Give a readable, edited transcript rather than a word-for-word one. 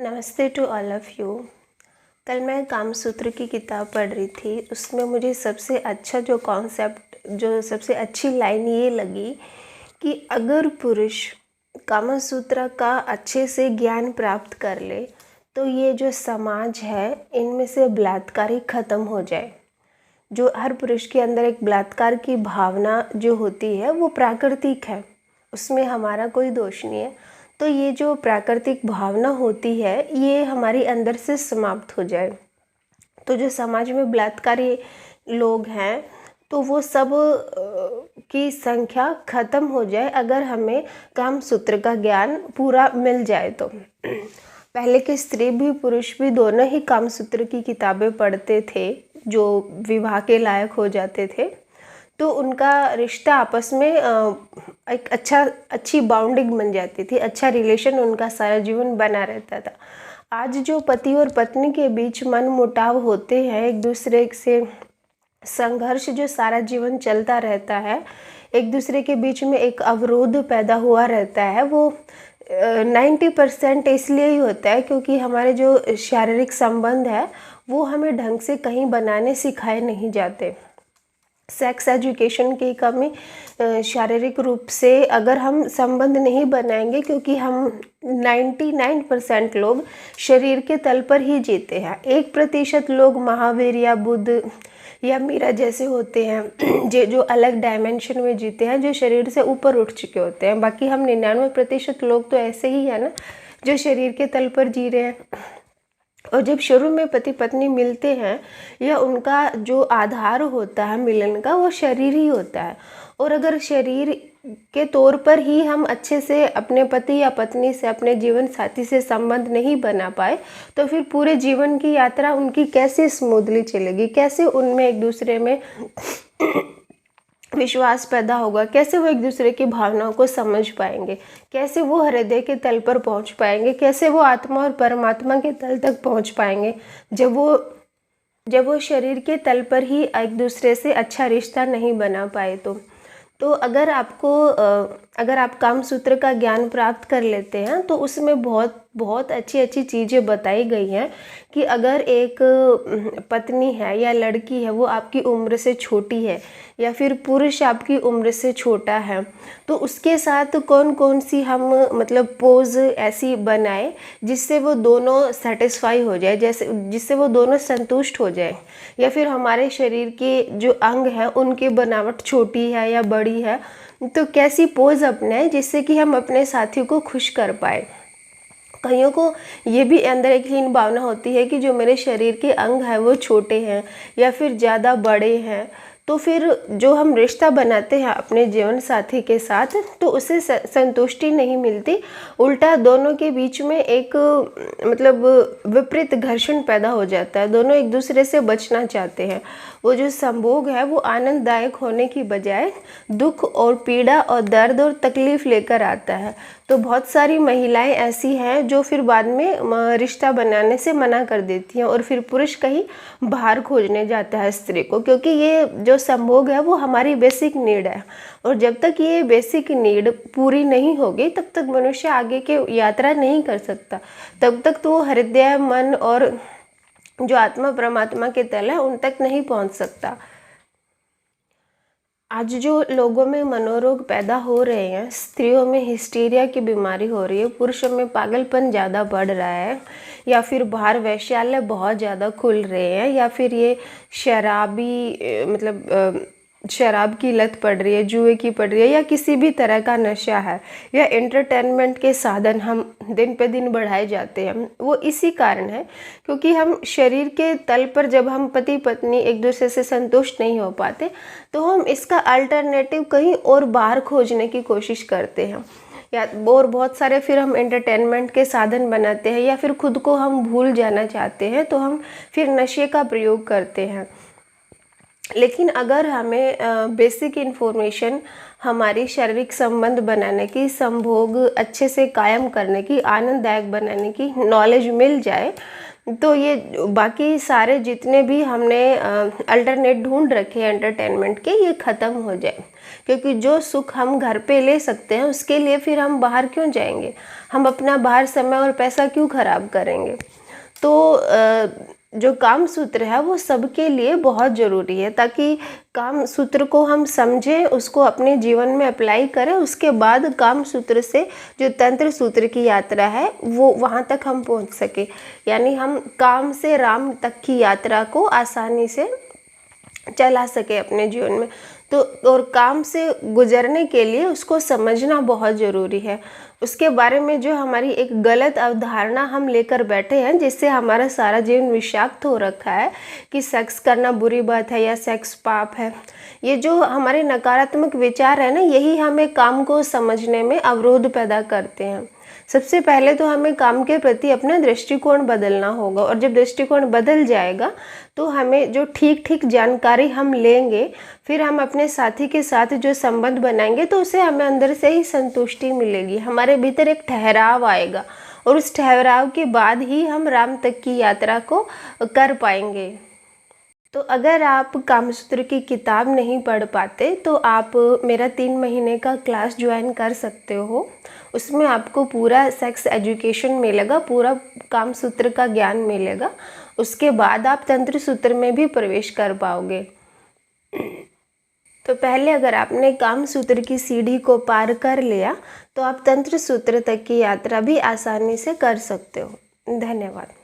नमस्ते to all of you. कल मैं कामसूत्र की किताब पढ़ रही थी। उसमें मुझे सबसे अच्छा जो सबसे अच्छी लाइन ये लगी कि अगर पुरुष कामसूत्र का अच्छे से ज्ञान प्राप्त कर ले तो ये जो समाज है इनमें से बलात्कार ही ख़त्म हो जाए। जो हर पुरुष के अंदर एक बलात्कार की भावना जो होती है वो प्राकृतिक है, उसमें हमारा कोई दोष नहीं है। तो ये जो प्राकृतिक भावना होती है ये हमारे अंदर से समाप्त हो जाए तो जो समाज में बलात्कारी लोग हैं तो वो सब की संख्या ख़त्म हो जाए अगर हमें कामसूत्र का ज्ञान पूरा मिल जाए तो। पहले के स्त्री भी पुरुष भी दोनों ही कामसूत्र की किताबें पढ़ते थे जो विवाह के लायक हो जाते थे, तो उनका रिश्ता आपस में एक अच्छी बाउंडिंग बन जाती थी, अच्छा रिलेशन उनका सारा जीवन बना रहता था। आज जो पति और पत्नी के बीच मन मुटाव होते हैं, एक दूसरे से संघर्ष जो सारा जीवन चलता रहता है, एक दूसरे के बीच में एक अवरोध पैदा हुआ रहता है, वो 90% इसलिए ही होता है क्योंकि हमारे जो शारीरिक संबंध है वो हमें ढंग से कहीं बनाने सिखाए नहीं जाते। सेक्स एजुकेशन की कमी, शारीरिक रूप से अगर हम संबंध नहीं बनाएंगे क्योंकि हम 99% लोग शरीर के तल पर ही जीते हैं। 1% लोग महावीर या बुद्ध या मीरा जैसे होते हैं जो अलग डायमेंशन में जीते हैं, जो शरीर से ऊपर उठ चुके होते हैं। बाकी हम 99% लोग तो ऐसे ही है ना जो शरीर के तल पर जी रहे हैं। और जब शुरू में पति पत्नी मिलते हैं या उनका जो आधार होता है मिलन का वो शरीर ही होता है, और अगर शरीर के तौर पर ही हम अच्छे से अपने पति या पत्नी से, अपने जीवन साथी से संबंध नहीं बना पाए तो फिर पूरे जीवन की यात्रा उनकी कैसे स्मूथली चलेगी, कैसे उनमें एक दूसरे में विश्वास पैदा होगा, कैसे वो एक दूसरे की भावनाओं को समझ पाएंगे, कैसे वो हृदय के तल पर पहुंच पाएंगे, कैसे वो आत्मा और परमात्मा के तल तक पहुंच पाएंगे जब वो शरीर के तल पर ही एक दूसरे से अच्छा रिश्ता नहीं बना पाए। तो अगर आप कामसूत्र का ज्ञान प्राप्त कर लेते हैं तो उसमें बहुत अच्छी चीज़ें बताई गई हैं कि अगर एक पत्नी है या लड़की है वो आपकी उम्र से छोटी है या फिर पुरुष आपकी उम्र से छोटा है तो उसके साथ कौन कौन सी हम मतलब पोज ऐसी बनाए जिससे वो दोनों सेटिस्फाई हो जाए, जिससे वो दोनों संतुष्ट हो जाए, या फिर हमारे शरीर के जो अंग हैं उनकी बनावट छोटी है या बड़ी है तो कैसी पोज अपनाएं जिससे कि हम अपने साथी को खुश कर पाए। कईयों को ये भी अंदर एक हीन भावना होती है कि जो मेरे शरीर के अंग हैं वो छोटे हैं या फिर ज़्यादा बड़े हैं, तो फिर जो हम रिश्ता बनाते हैं अपने जीवन साथी के साथ तो उससे संतुष्टि नहीं मिलती, उल्टा दोनों के बीच में एक मतलब विपरीत घर्षण पैदा हो जाता है। दोनों एक दूसरे से बचना चाहते हैं। वो जो संभोग है वो आनंददायक होने की बजाय दुख और पीड़ा और दर्द और तकलीफ़ लेकर आता है। तो बहुत सारी महिलाएं ऐसी हैं जो फिर बाद में रिश्ता बनाने से मना कर देती हैं और फिर पुरुष कहीं बाहर खोजने जाता है स्त्री को, क्योंकि ये जो संभोग है वो हमारी बेसिक नीड है, और जब तक ये बेसिक नीड पूरी नहीं होगी तब तक मनुष्य आगे की यात्रा नहीं कर सकता। तब तक तो हृदय, मन और जो आत्मा परमात्मा के तल है उन तक नहीं पहुंच सकता। आज जो लोगों में मनोरोग पैदा हो रहे हैं, स्त्रियों में हिस्टीरिया की बीमारी हो रही है, पुरुषों में पागलपन ज़्यादा बढ़ रहा है, या फिर बाहर वैश्यालय बहुत ज़्यादा खुल रहे हैं, या फिर ये शराब की लत पड़ रही है, जुए की पड़ रही है, या किसी भी तरह का नशा है, या एंटरटेनमेंट के साधन हम दिन पे दिन बढ़ाए जाते हैं, वो इसी कारण है क्योंकि हम शरीर के तल पर जब हम पति पत्नी एक दूसरे से संतुष्ट नहीं हो पाते तो हम इसका अल्टरनेटिव कहीं और बाहर खोजने की कोशिश करते हैं, या और बहुत सारे फिर हम एंटरटेनमेंट के साधन बनाते हैं, या फिर खुद को हम भूल जाना चाहते हैं तो हम फिर नशे का प्रयोग करते हैं। लेकिन अगर हमें बेसिक इन्फॉर्मेशन हमारी शारीरिक संबंध बनाने की, संभोग अच्छे से कायम करने की, आनंददायक बनाने की नॉलेज मिल जाए तो ये बाकी सारे जितने भी हमने अल्टरनेट ढूंढ रखे हैं एंटरटेनमेंट के, ये ख़त्म हो जाए। क्योंकि जो सुख हम घर पे ले सकते हैं उसके लिए फिर हम बाहर क्यों जाएंगे। हम अपना बाहर समय और पैसा क्यों खराब करेंगे। तो जो काम सूत्र है वो सबके लिए बहुत ज़रूरी है, ताकि काम सूत्र को हम समझें, उसको अपने जीवन में अप्लाई करें, उसके बाद काम सूत्र से जो तंत्र सूत्र की यात्रा है वो वहाँ तक हम पहुँच सके। यानी हम काम से राम तक की यात्रा को आसानी से चला सके अपने जीवन में। तो और काम से गुजरने के लिए उसको समझना बहुत ज़रूरी है। उसके बारे में जो हमारी एक गलत अवधारणा हम लेकर बैठे हैं, जिससे हमारा सारा जीवन विषाक्त हो रखा है कि सेक्स करना बुरी बात है या सेक्स पाप है। ये जो हमारे नकारात्मक विचार है ना, यही हमें काम को समझने में अवरोध पैदा करते हैं। सबसे पहले तो हमें काम के प्रति अपना दृष्टिकोण बदलना होगा, और जब दृष्टिकोण बदल जाएगा तो हमें जो ठीक जानकारी हम लेंगे, फिर हम अपने साथी के साथ जो संबंध बनाएंगे तो उसे हमें अंदर से ही संतुष्टि मिलेगी, हमारे भीतर एक ठहराव आएगा, और उस ठहराव के बाद ही हम राम तक की यात्रा को कर पाएंगे। तो अगर आप कामसूत्र की किताब नहीं पढ़ पाते तो आप मेरा 3 महीने का क्लास ज्वाइन कर सकते हो। उसमें आपको पूरा सेक्स एजुकेशन मिलेगा, पूरा कामसूत्र का ज्ञान मिलेगा। उसके बाद आप तंत्र सूत्र में भी प्रवेश कर पाओगे। तो पहले अगर आपने काम सूत्र की सीढ़ी को पार कर लिया तो आप तंत्र सूत्र तक की यात्रा भी आसानी से कर सकते हो। धन्यवाद।